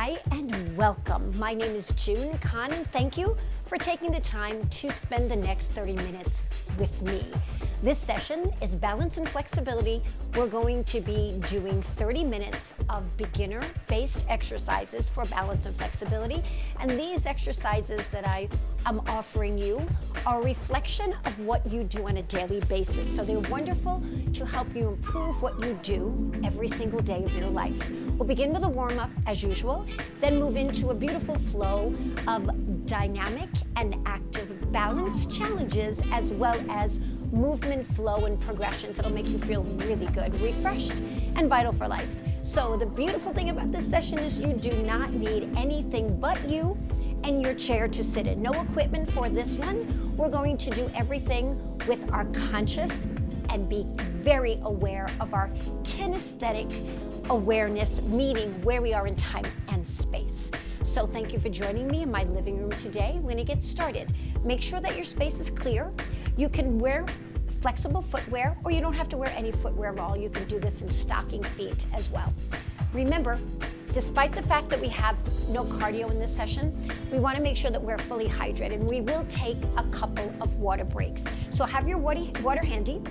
Hi and welcome. My name is June Khan and thank you for taking the time to spend the next 30 minutes with me. This session is balance and flexibility. We're going to be doing 30 minutes of beginner-based exercises for balance and flexibility. And these exercises that I am offering you are a reflection of what you do on a daily basis. So they're wonderful to help you improve what you do every single day of your life. We'll begin with a warm-up as usual, then move into a beautiful flow of dynamic and active balance challenges, as well as movement, flow, and progressions that'll make you feel really good, refreshed, and vital for life. So the beautiful thing about this session is you do not need anything but you and your chair to sit in. No equipment for this one. We're going to do everything with our conscious and be very aware of our kinesthetic awareness, meaning where we are in time and space. So thank you for joining me in my living room today. We're going to get started. Make sure that your space is clear. You can wear flexible footwear, or you don't have to wear any footwear at all. You can do this in stocking feet as well. Remember, despite the fact that we have no cardio in this session, we want to make sure that we're fully hydrated. We will take a couple of water breaks. So have your water handy,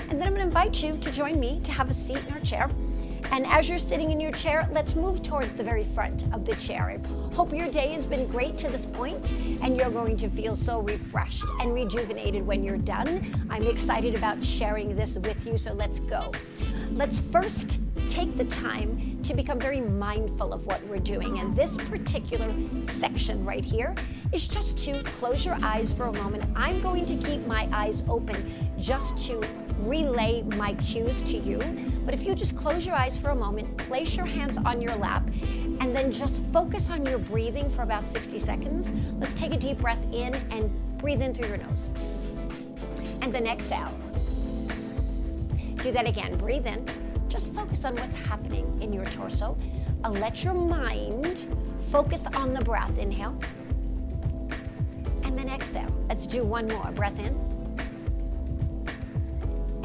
and then I'm going to invite you to join me to have a seat in our chair. And as you're sitting in your chair, let's move towards the very front of the chair. I hope your day has been great to this point, and you're going to feel so refreshed and rejuvenated when you're done. I'm excited about sharing this with you, so let's go. Let's first take the time to become very mindful of what we're doing. And this particular section right here is just to close your eyes for a moment. I'm going to keep my eyes open just to relay my cues to you. But if you just close your eyes for a moment, place your hands on your lap, and then just focus on your breathing for about 60 seconds. Let's take a deep breath in and breathe in through your nose. And then exhale. Do that again. Breathe in. Just focus on what's happening in your torso. Let your mind focus on the breath. Inhale. And then exhale. Let's do one more. Breath in.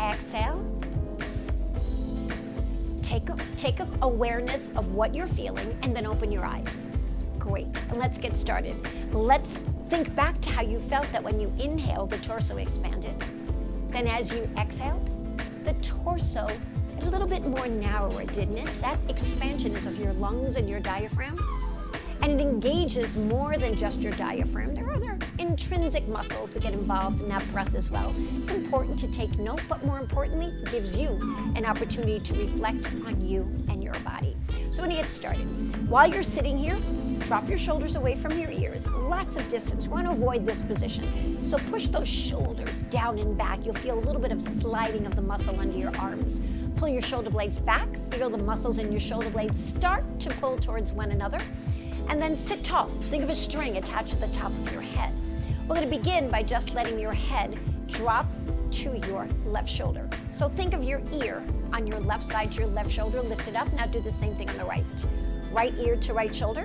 Exhale. Take awareness of what you're feeling and then open your eyes. Great. And let's get started. Let's think back to how you felt that when you inhaled, the torso expanded. Then as you exhaled, the torso a little bit more narrower, didn't it? That expansion is of your lungs and your diaphragm, and it engages more than just your diaphragm. There are other intrinsic muscles that get involved in that breath as well. It's important to take note, but more importantly, it gives you an opportunity to reflect on you and your body. So we're going to get started. While you're sitting here, drop your shoulders away from your ears. Lots of distance. We want to avoid this position. So push those shoulders down and back. You'll feel a little bit of sliding of the muscle under your arms. Pull your shoulder blades back. Feel the muscles in your shoulder blades start to pull towards one another. And then sit tall. Think of a string attached to the top of your head. We're going to begin by just letting your head drop to your left shoulder. So think of your ear on your left side, your left shoulder, lift it up. Now do the same thing on the right. Right ear to right shoulder.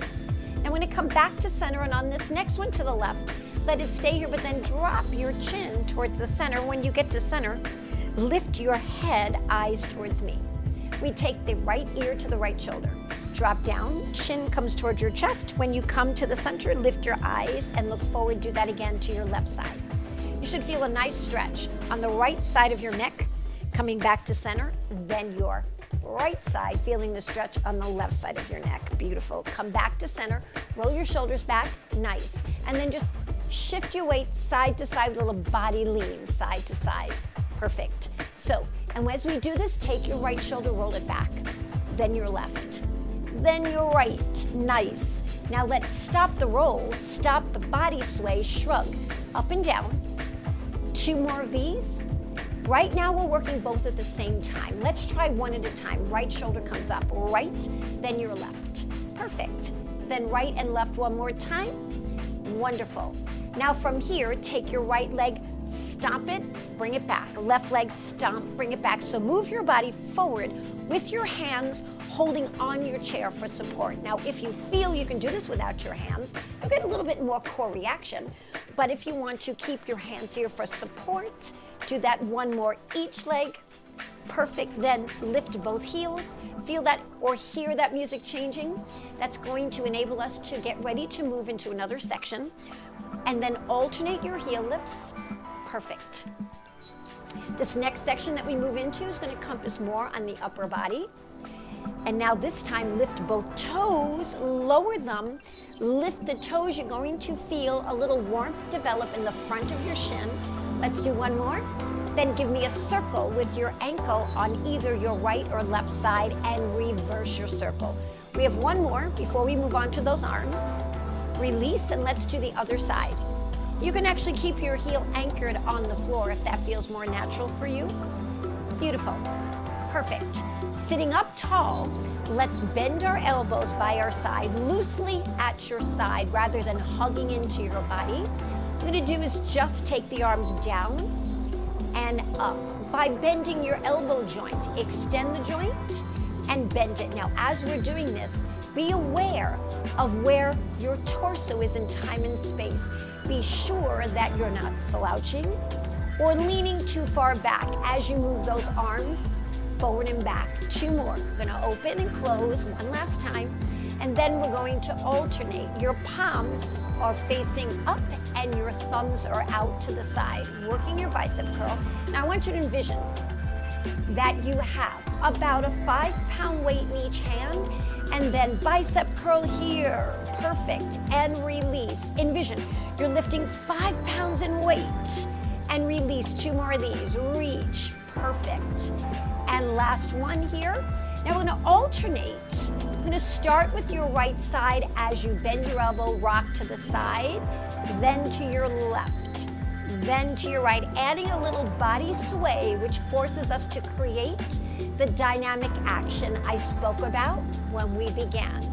And when it come back to center, and on this next one to the left, let it stay here, but then drop your chin towards the center. When you get to center, lift your head, eyes towards me. We take the right ear to the right shoulder. Drop down, chin comes towards your chest. When you come to the center, lift your eyes and look forward. Do that again to your left side. You should feel a nice stretch on the right side of your neck, coming back to center, then your right side, feeling the stretch on the left side of your neck. Beautiful. Come back to center, roll your shoulders back, nice. And then just shift your weight side to side, little body lean, side to side. Perfect. So, and as we do this, take your right shoulder, roll it back, then your left, then your right, nice. Now let's stop the roll, stop the body sway, shrug, up and down. 2 more of these. Right now we're working both at the same time. Let's try one at a time. Right shoulder comes up, right, then your left. Perfect. Then right and left one more time. Wonderful. Now from here, take your right leg, stomp it, bring it back. Left leg, stomp, bring it back. So move your body forward with your hands holding on your chair for support. Now, if you feel you can do this without your hands, you'll get a little bit more core reaction. But if you want to keep your hands here for support, do that one more each leg, Perfect. Then lift both heels. Feel that or hear that music changing. That's going to enable us to get ready to move into another section. And then alternate your heel lifts. Perfect. This next section that we move into is going to encompass more on the upper body. And now this time, lift both toes, lower them, lift the toes. You're going to feel a little warmth develop in the front of your shin. Let's do one more. Then give me a circle with your ankle on either your right or left side and reverse your circle. We have one more before we move on to those arms. Release, and let's do the other side. You can actually keep your heel anchored on the floor if that feels more natural for you. Beautiful. Perfect. Sitting up tall, let's bend our elbows by our side, loosely at your side rather than hugging into your body. What we're going to do is just take the arms down and up by bending your elbow joint. Extend the joint and bend it. Now, as we're doing this, be aware of where your torso is in time and space. Be sure that you're not slouching or leaning too far back as you move those arms forward and back. Two more. We're going to open and close one last time, and then we're going to alternate. Your palms are facing up and your thumbs are out to the side, working your bicep curl. Now I want you to envision that you have about a 5-pound weight in each hand, and then bicep curl here. Perfect. And release. Envision you're lifting 5 pounds in weight and release. Two more of these. Reach. Perfect. And last one here. Now we're going to alternate. We're going to start with your right side as you bend your elbow, rock to the side, then to your left, then to your right, adding a little body sway, which forces us to create the dynamic action I spoke about when we began.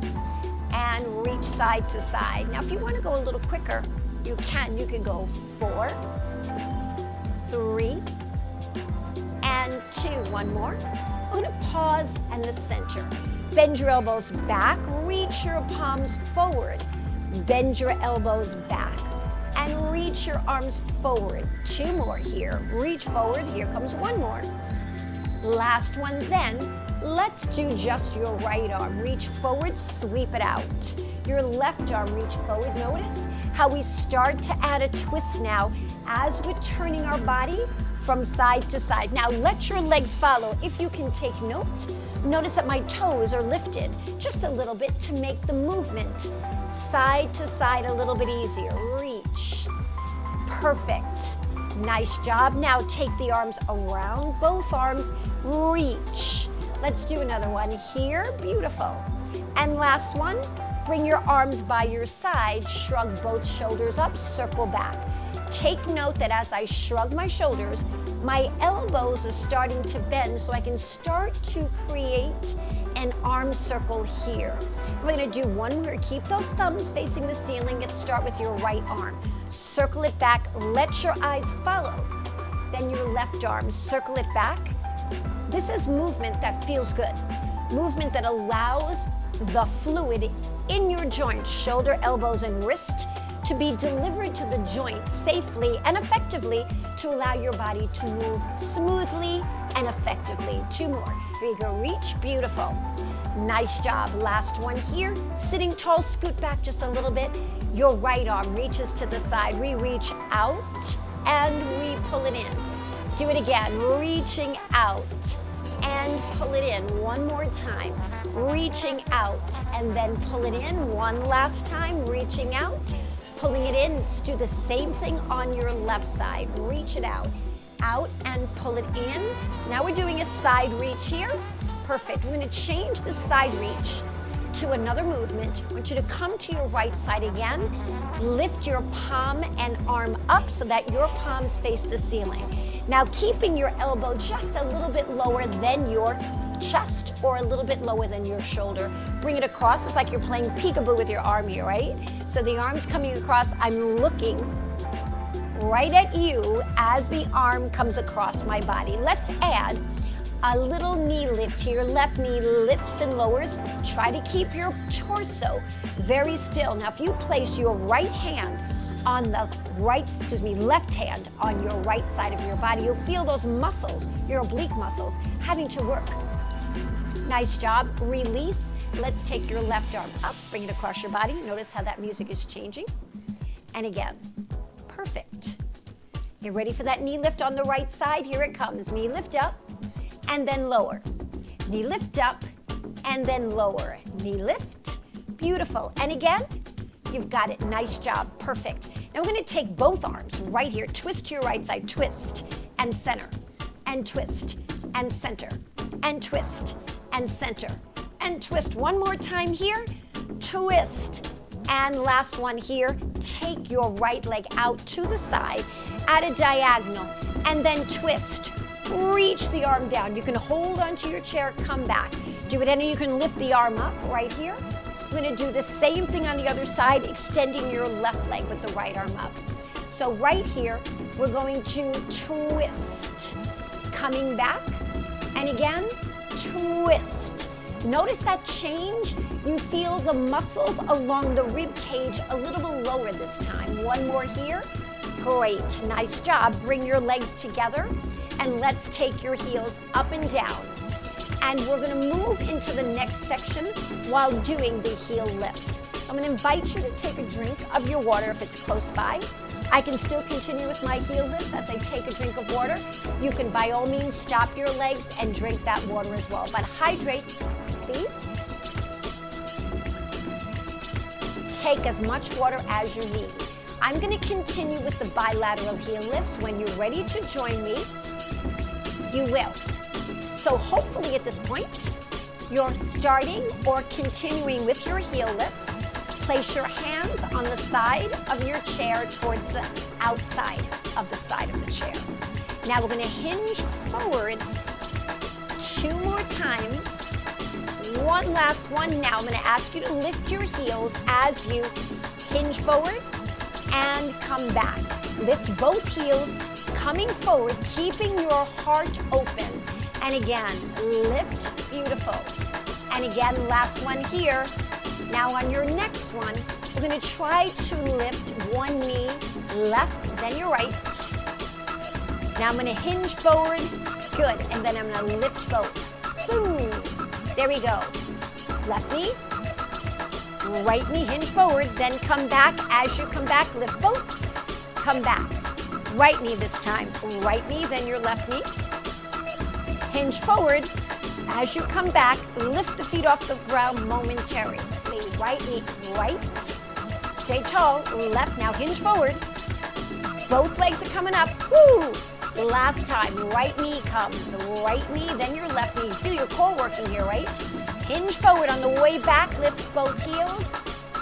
And reach side to side. Now if you want to go a little quicker, you can. You can go 4, 3, and 2. One more. I'm going to pause and the center. Bend your elbows back, reach your palms forward. Bend your elbows back and reach your arms forward. 2 more here. Reach forward. Here comes one more. Last one. Then let's do just your right arm. Reach forward, sweep it out. Your left arm, reach forward. Notice how we start to add a twist now as we're turning our body from side to side. Now let your legs follow. If you can take note, notice that my toes are lifted just a little bit to make the movement side to side a little bit easier. Reach. Perfect. Nice job. Now take the arms around both arms. Reach. Let's do another one here. Beautiful. And last one, bring your arms by your side, shrug both shoulders up, circle back. Take note that as I shrug my shoulders, my elbows are starting to bend so I can start to create an arm circle here. We're going to do one more. Keep those thumbs facing the ceiling. Let's start with your right arm. Circle it back. Let your eyes follow. Then your left arm. Circle it back. This is movement that feels good. Movement that allows the fluid in your joints, shoulder, elbows, and wrist, to be delivered to the joint safely and effectively to allow your body to move smoothly and effectively. 2 more. Here you go. Reach. Beautiful. Nice job. Last one here. Sitting tall, scoot back just a little bit. Your right arm reaches to the side. We reach out and we pull it in. Do it again. Reaching out and pull it in. One more time. Reaching out and then pull it in. One last time. Reaching out, pulling it in. Let's do the same thing on your left side. Reach it out and pull it in. So now we're doing a side reach here. Perfect. We're going to change the side reach to another movement. I want you to come to your right side again. Lift your palm and arm up so that your palms face the ceiling. Now keeping your elbow just a little bit lower than your chest or a little bit lower than your shoulder. Bring it across. It's like you're playing peekaboo with your arm here, right? So the arm's coming across. I'm looking right at you as the arm comes across my body. Let's add a little knee lift here. Left knee lifts and lowers. Try to keep your torso very still. Now if you place your right hand on the left hand on your right side of your body. You'll feel those muscles, your oblique muscles, having to work. Nice job. Release. Let's take your left arm up, bring it across your body. Notice how that music is changing. And again, perfect. You're ready for that knee lift on the right side? Here it comes. Knee lift up and then lower. Knee lift up and then lower. Knee lift. Beautiful. And again, you've got it. Nice job. Perfect. Now we're going to take both arms right here. Twist to your right side. Twist and center. And twist and center. And twist and center. And twist. One more time here. Twist. And last one here. Take your right leg out to the side at a diagonal. And then twist. Reach the arm down. You can hold onto your chair. Come back. Do it, and you can lift the arm up right here. We're going to do the same thing on the other side, extending your left leg with the right arm up. So right here, we're going to twist. Coming back, and again, twist. Notice that change? You feel the muscles along the rib cage a little bit lower this time. One more here. Great, nice job. Bring your legs together, and let's take your heels up and down. And we're going to move into the next section while doing the heel lifts. So I'm going to invite you to take a drink of your water if it's close by. I can still continue with my heel lifts as I take a drink of water. You can by all means stop your legs and drink that water as well. But hydrate, please. Take as much water as you need. I'm going to continue with the bilateral heel lifts. When you're ready to join me, you will. So hopefully at this point, you're starting or continuing with your heel lifts. Place your hands on the side of your chair towards the outside of the side of the chair. Now we're going to hinge forward 2 more times. One last one. Now I'm going to ask you to lift your heels as you hinge forward and come back. Lift both heels, coming forward, keeping your heart open. And again, lift, beautiful. And again, last one here. Now on your next one, we're going to try to lift one knee left, then your right. Now I'm going to hinge forward, good. And then I'm going to lift both. Boom. There we go. Left knee, right knee, hinge forward, then come back. As you come back, lift both, come back. Right knee this time, right knee, then your left knee. Hinge forward. As you come back, lift the feet off the ground momentarily. Right knee, right. Stay tall, left. Now hinge forward. Both legs are coming up. Woo! Last time, right knee comes. Right knee, then your left knee. Feel your core working here, right? Hinge forward. On the way back, lift both heels.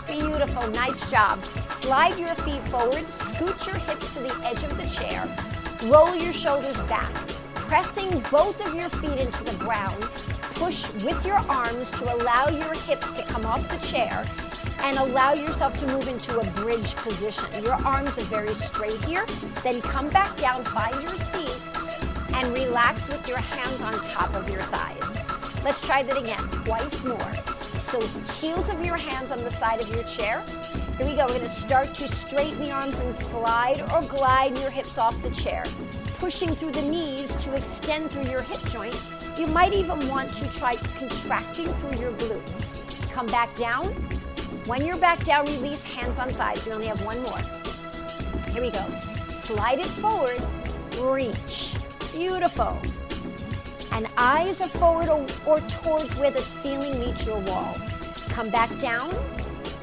Beautiful, nice job. Slide your feet forward. Scoot your hips to the edge of the chair. Roll your shoulders back. Pressing both of your feet into the ground, push with your arms to allow your hips to come off the chair and allow yourself to move into a bridge position. Your arms are very straight here. Then come back down, find your seat, and relax with your hands on top of your thighs. Let's try that again, twice more. So heels of your hands on the side of your chair. Here we go, we're gonna start to straighten the arms and slide or glide your hips off the chair. Pushing through the knees to extend through your hip joint. You might even want to try contracting through your glutes. Come back down. When you're back down, release, hands on thighs. We only have one more. Here we go. Slide it forward, reach. Beautiful. And eyes are forward or towards where the ceiling meets your wall. Come back down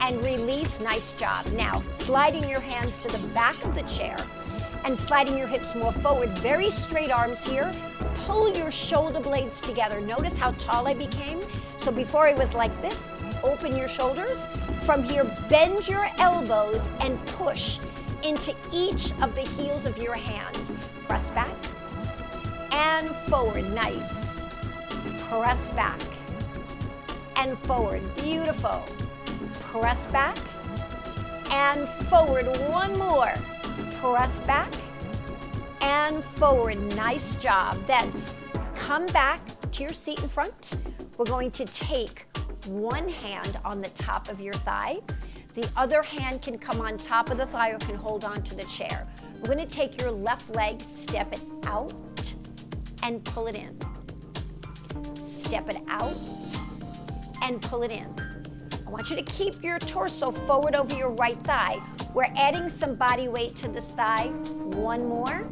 and release, nice job. Now, sliding your hands to the back of the chair and sliding your hips more forward. Very straight arms here. Pull your shoulder blades together. Notice how tall I became. So before I was like this, open your shoulders. From here, bend your elbows and push into each of the heels of your hands. Press back and forward, nice. Press back and forward, beautiful. Press back and forward, one more. Press back and forward, nice job. Then come back to your seat in front. We're going to take one hand on the top of your thigh. The other hand can come on top of the thigh or can hold on to the chair. We're going to take your left leg, step it out, and pull it in. Step it out, and pull it in. I want you to keep your torso forward over your right thigh. We're adding some body weight to this thigh. One more.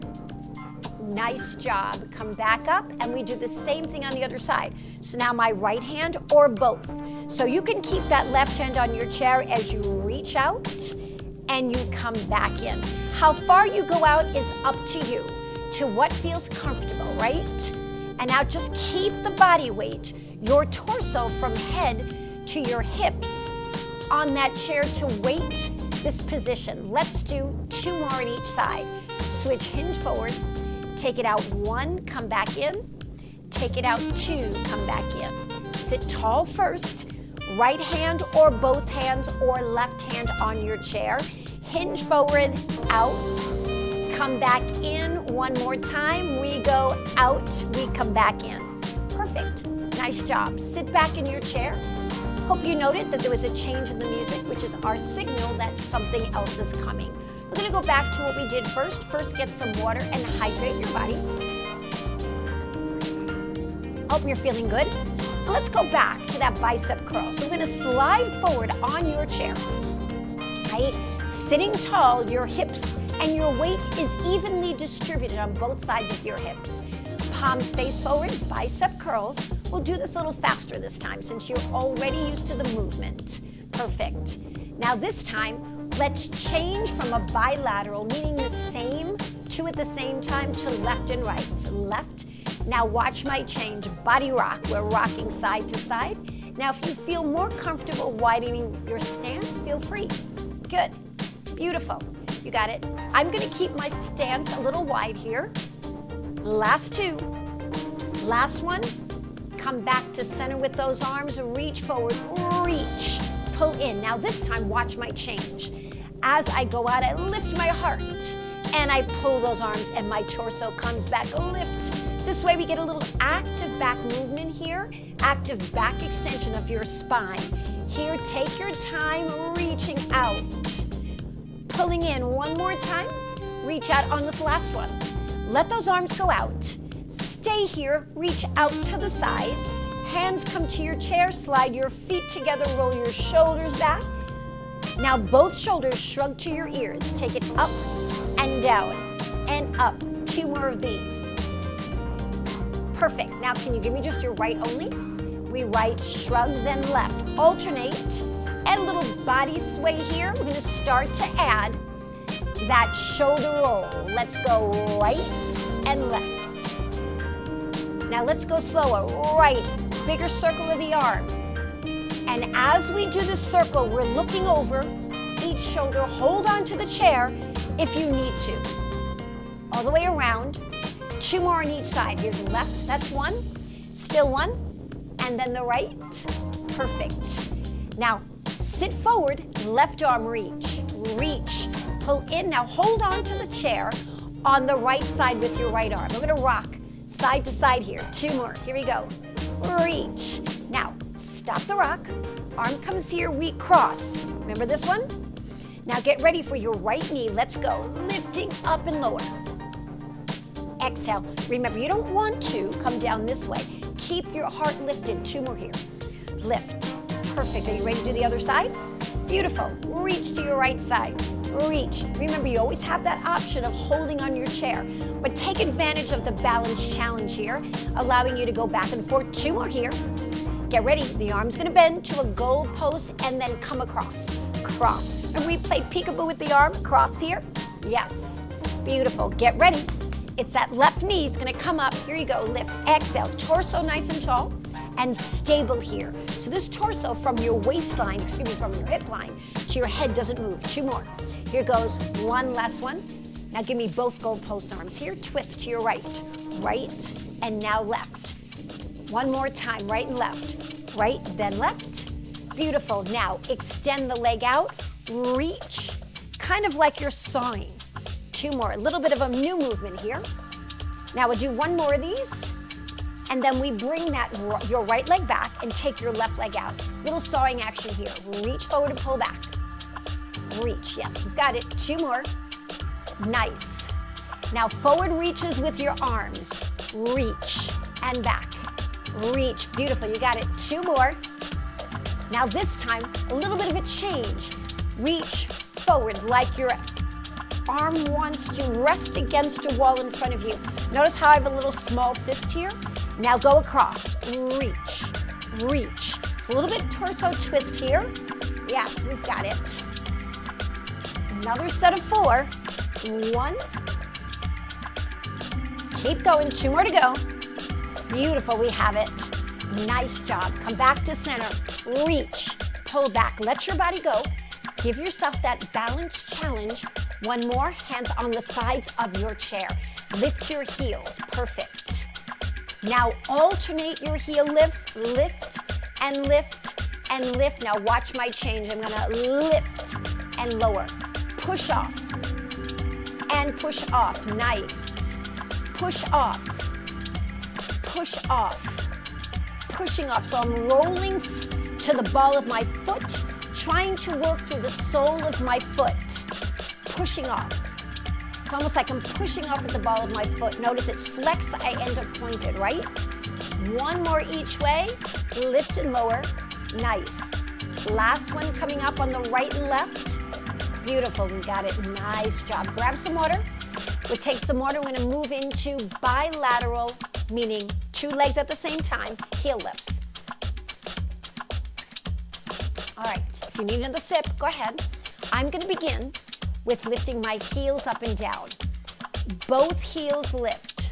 Nice job. Come back up, and we do the same thing on the other side. So now my right hand or both. So you can keep that left hand on your chair as you reach out and you come back in. How far you go out is up to you, to what feels comfortable, right? And now just keep the body weight, your torso from head to your hips on that chair to weight this position. Let's do 2 more on each side. Switch hinge forward, take it out 1, come back in, take it out 2, come back in. Sit tall first, right hand or both hands or left hand on your chair. Hinge forward, out, come back in 1 more time. We go out, we come back in. Perfect, nice job. Sit back in your chair. Hope you noted that there was a change in the music, which is our signal that something else is coming. We're gonna go back to what we did first. First, get some water and hydrate your body. Hope you're feeling good. Now let's go back to that bicep curl. So we're gonna slide forward on your chair, right? Sitting tall, your hips and your weight is evenly distributed on both sides of your hips. Palms face forward, bicep curls. We'll do this a little faster this time since you're already used to the movement. Perfect. Now this time, let's change from a bilateral, meaning the same, 2 at the same time, to left and right. Left. Now watch my change. Body rock. We're rocking side to side. Now if you feel more comfortable widening your stance, feel free. Good. Beautiful. You got it. I'm going to keep my stance a little wide here. Last 2. Last one. Come back to center with those arms. Reach forward. Reach. Pull in. Now this time, watch my change. As I go out, I lift my heart and I pull those arms and my torso comes back. Lift. This way we get a little active back movement here. Active back extension of your spine. Here, take your time reaching out. Pulling in 1 more time. Reach out on this last one. Let those arms go out. Stay here, reach out to the side. Hands come to your chair, slide your feet together, roll your shoulders back. Now both shoulders shrug to your ears. Take it up and down and up. 2 more of these. Perfect. Now can you give me just your right only? We right, shrug, then left. Alternate. And a little body sway here. We're going to start to add that shoulder roll. Let's go right and left. Now let's go slower. Right, bigger circle of the arm. And as we do the circle, we're looking over each shoulder. Hold on to the chair if you need to. All the way around. 2 more on each side. Here's the left, that's 1. Still 1. And then the right. Perfect. Now, sit forward, left arm reach. Reach. Pull in. Now hold on to the chair on the right side with your right arm. We're going to rock side to side here. 2 more. Here we go. Reach. Now, stop the rock. Arm comes here. We cross. Remember this one? Now get ready for your right knee. Let's go. Lifting up and lower. Exhale. Remember, you don't want to come down this way. Keep your heart lifted. 2 more here. Lift. Perfect. Are you ready to do the other side? Beautiful. Reach to your right side. Reach. Remember, you always have that option of holding on your chair, but take advantage of the balance challenge here, allowing you to go back and forth. 2 more here. Get ready. The arm's going to bend to a goal post and then come across. Cross. And we play peekaboo with the arm. Cross here. Yes. Beautiful. Get ready. It's that left knee is going to come up. Here you go. Lift. Exhale. Torso nice and tall and stable here. So this torso from your waistline, from your hip line to your head doesn't move. 2 more. Here goes. 1 last one. Now give me both goal post arms here. Twist to your right. Right and now left. 1 more time. Right and left. Right, then left. Beautiful. Now extend the leg out. Reach. Kind of like you're sawing. 2 more. A little bit of a new movement here. Now we'll do 1 more of these. And then we bring your right leg back and take your left leg out. Little sawing action here. Reach forward and pull back. reach. Yes, you've got it. 2 more. Nice. Now forward reaches with your arms. Reach and back. Reach. Beautiful. You got it. 2 more. Now this time, a little bit of a change. Reach forward like your arm wants to rest against a wall in front of you. Notice how I have a little small fist here? Now go across. Reach. Reach. A little bit torso twist here. Yes, we've got it. Another set of 4. 1. Keep going. 2 more to go. Beautiful. We have it. Nice job. Come back to center. Reach. Pull back. Let your body go. Give yourself that balance challenge. 1 more. Hands on the sides of your chair. Lift your heels. Perfect. Now alternate your heel lifts. Lift and lift and lift. Now watch my change. I'm going to lift and lower. Push off and push off. Nice. Push off. Push off. Pushing off. So I'm rolling to the ball of my foot, trying to work through the sole of my foot. Pushing off. It's almost like I'm pushing off at the ball of my foot. Notice it's flex, I end up pointed, right? 1 more each way. Lift and lower. Nice. Last one coming up on the right and left. Beautiful, we got it. Nice job. Grab some water. We'll take some water. We're going to move into bilateral, meaning 2 legs at the same time, heel lifts. All right, if you need another sip, go ahead. I'm going to begin with lifting my heels up and down. Both heels lift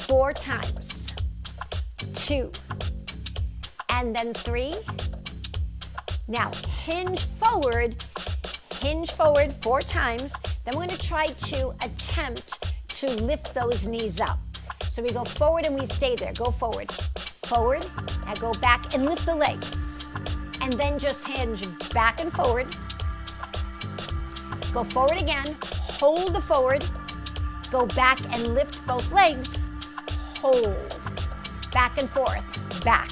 4 times. 2, and then 3. Now hinge forward 4 times. Then we're going to try to attempt to lift those knees up. So we go forward and we stay there. Go forward, forward, and go back and lift the legs. And then just hinge back and forward. Go forward again, hold the forward, go back and lift both legs, hold, back and forth, back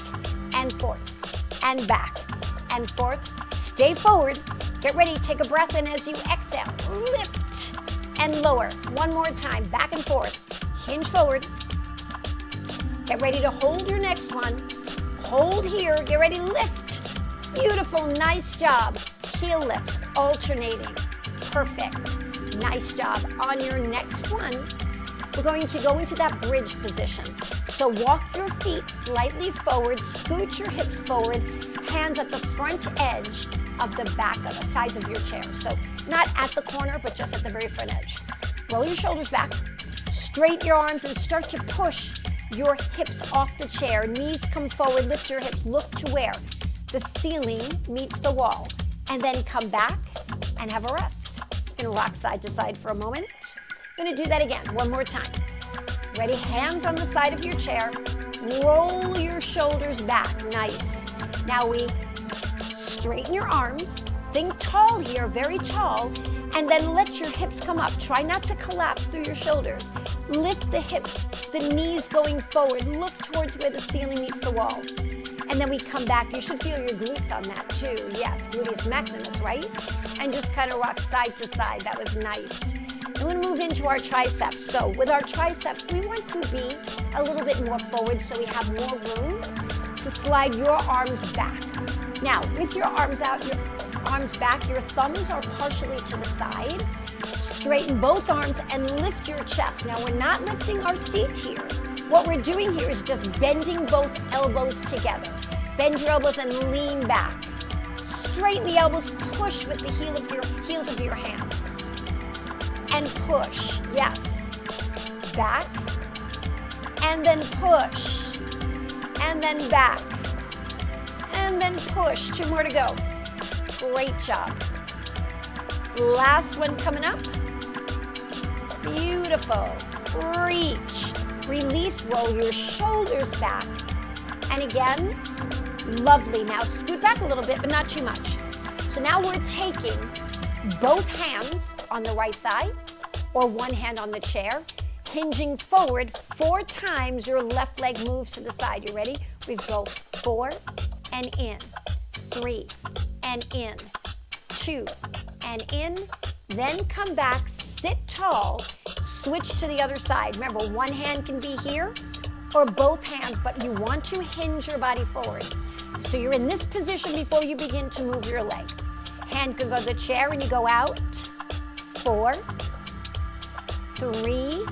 and forth, and back and forth. Stay forward. Get ready, take a breath in as you exhale. Lift and lower. 1 more time, back and forth. Hinge forward. Get ready to hold your next one. Hold here, get ready, lift. Beautiful, nice job. Heel lifts, alternating. Perfect. Nice job. On your next one, we're going to go into that bridge position. So walk your feet slightly forward, scoot your hips forward, hands at the front edge of the back of the sides of your chair. So not at the corner, but just at the very front edge. Roll your shoulders back, straighten your arms and start to push your hips off the chair. Knees come forward, lift your hips, look to where the ceiling meets the wall. And then come back and have a rest. You're gonna rock side to side for a moment. I'm gonna do that again, 1 more time. Ready, hands on the side of your chair. Roll your shoulders back, nice. Now we straighten your arms, think tall here, very tall, and then let your hips come up. Try not to collapse through your shoulders. Lift the hips, the knees going forward. Look towards where the ceiling meets the wall. And then we come back. You should feel your glutes on that too. Yes, gluteus maximus, right? And just kind of rock side to side. That was nice. I'm going to move into our triceps. So with our triceps, we want to be a little bit more forward so we have more room to slide your arms back. Now, with your arms out, your arms back, your thumbs are partially to the side. Straighten both arms and lift your chest. Now, we're not lifting our seat here. What we're doing here is just bending both elbows together. Bend your elbows and lean back. Straighten the elbows, push with the heels of your hands. And push, yes. Back, and then push, and then back, and then push. 2 more to go. Great job. Last one coming up. Beautiful. Reach, release, roll your shoulders back. And again, lovely. Now scoot back a little bit, but not too much. So now we're taking both hands on the right side or one hand on the chair, hinging forward 4 times. Your left leg moves to the side. You ready? We go 4 and in, 3 and in, 2 and in, then come back, sit tall, switch to the other side. Remember, one hand can be here or both hands, but you want to hinge your body forward. So you're in this position before you begin to move your leg. Hand can go to the chair and you go out. 4, 3,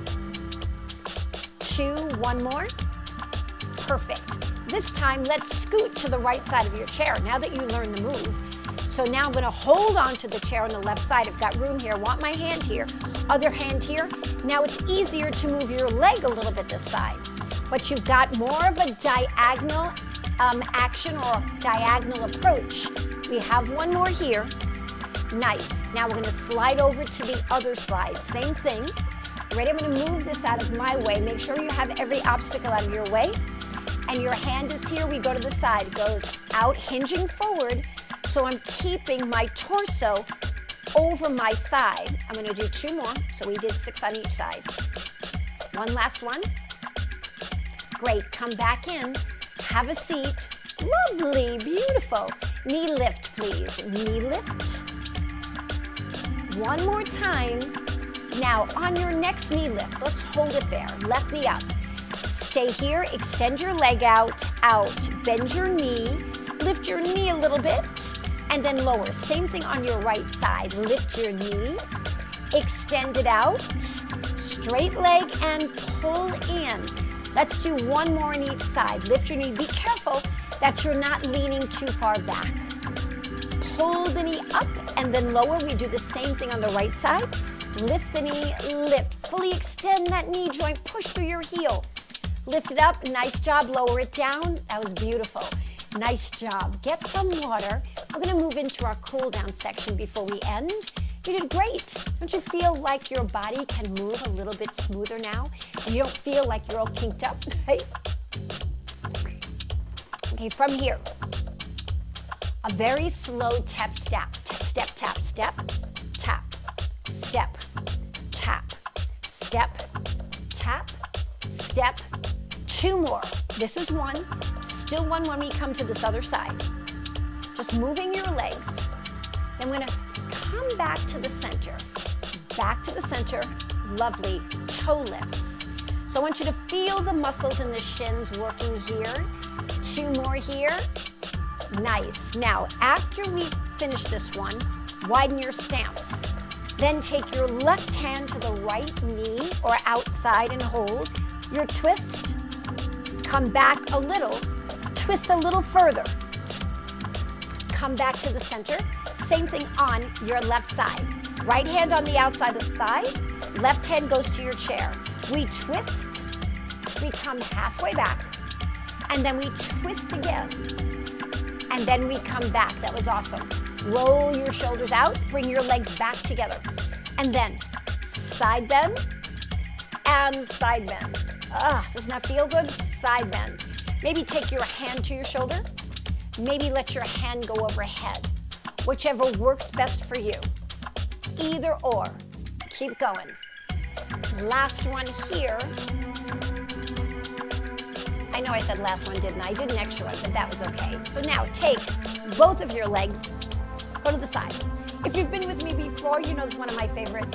2, one more. Perfect. This time, let's scoot to the right side of your chair now that you learned the move. So now I'm going to hold on to the chair on the left side. I've got room here. Want my hand here. Other hand here. Now it's easier to move your leg a little bit this side. But you've got more of a diagonal action or diagonal approach. We have one more here. Nice. Now we're going to slide over to the other side. Same thing. Ready? I'm going to move this out of my way. Make sure you have every obstacle out of your way. And your hand is here. We go to the side. It goes out, hinging forward. So I'm keeping my torso over my thigh. I'm going to do 2 more. So we did 6 on each side. One last one. Great. Come back in. Have a seat. Lovely. Beautiful. Knee lift, please. Knee lift. One more time. Now, on your next knee lift, let's hold it there. Left knee up. Stay here. Extend your leg out. Bend your knee. Lift your knee a little bit. And then lower. Same thing on your right side. Lift your knee. Extend it out. Straight leg and pull in. Let's do one more on each side. Lift your knee. Be careful that you're not leaning too far back. Pull the knee up and then lower. We do the same thing on the right side. Lift the knee, lift. Fully extend that knee joint. Push through your heel. Lift it up. Nice job. Lower it down. That was beautiful. Nice job. Get some water. We're going to move into our cool down section before we end. You did great. Don't you feel like your body can move a little bit smoother now? And you don't feel like you're all kinked up, right? Okay, from here, a very slow tap, tap, step, tap, step, tap, step, tap, step, tap, step. 2 more. This is 1. Still 1 when we come to this other side. Just moving your legs. Then we're going to come back to the center. Back to the center. Lovely. Toe lifts. So I want you to feel the muscles in the shins working here. 2 more here. Nice. Now, after we finish this one, widen your stance. Then take your left hand to the right knee or outside and hold. Your twist. Come back a little. Twist a little further. Come back to the center. Same thing on your left side. Right hand on the outside of the thigh. Left hand goes to your chair. We twist. We come halfway back. And then we twist again. And then we come back. That was awesome. Roll your shoulders out. Bring your legs back together. And then side bend and side bend. Doesn't that feel good? Side bend. Maybe take your hand to your shoulder. Maybe let your hand go overhead. Whichever works best for you. Either or. Keep going. Last one here. I know I said last one, didn't I? I did an extra one, but that was okay. So now take both of your legs, go to the side. If you've been with me before, you know it's one of my favorite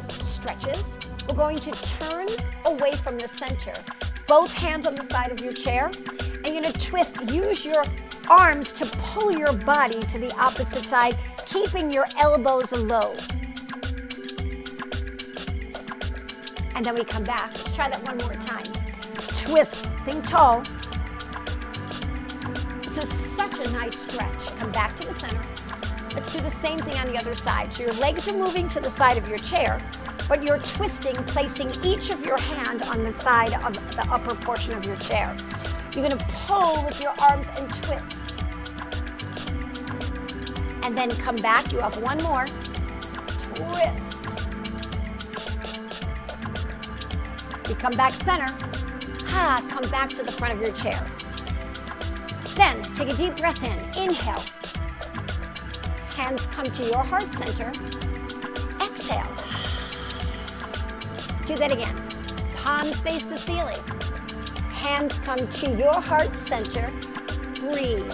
stretches. We're going to turn away from the center. Both hands on the side of your chair. And you're going to twist. Use your arms to pull your body to the opposite side, keeping your elbows low. And then we come back. Let's try that one more time. Twist. Think tall. This is such a nice stretch. Come back to the center. Let's do the same thing on the other side. So your legs are moving to the side of your chair, but you're twisting, placing each of your hand on the side of the upper portion of your chair. You're going to pull with your arms and twist. And then come back. You have one more. Twist. You come back center. Come back to the front of your chair. Then take a deep breath in. Inhale. Hands come to your heart center. Exhale. Do that again. Palms face the ceiling. Hands come to your heart center. Breathe.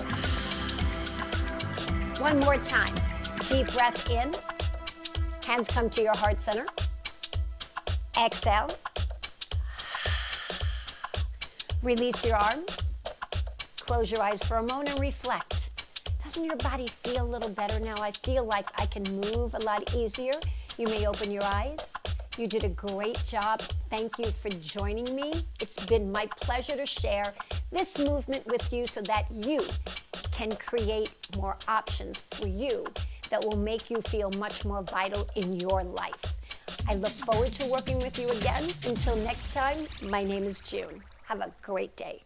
One more time. Deep breath in. Hands come to your heart center. Exhale. Release your arms. Close your eyes for a moment and reflect. Doesn't your body feel a little better now? I feel like I can move a lot easier. You may open your eyes. You did a great job. Thank you for joining me. It's been my pleasure to share this movement with you so that you can create more options for you that will make you feel much more vital in your life. I look forward to working with you again. Until next time, my name is June. Have a great day.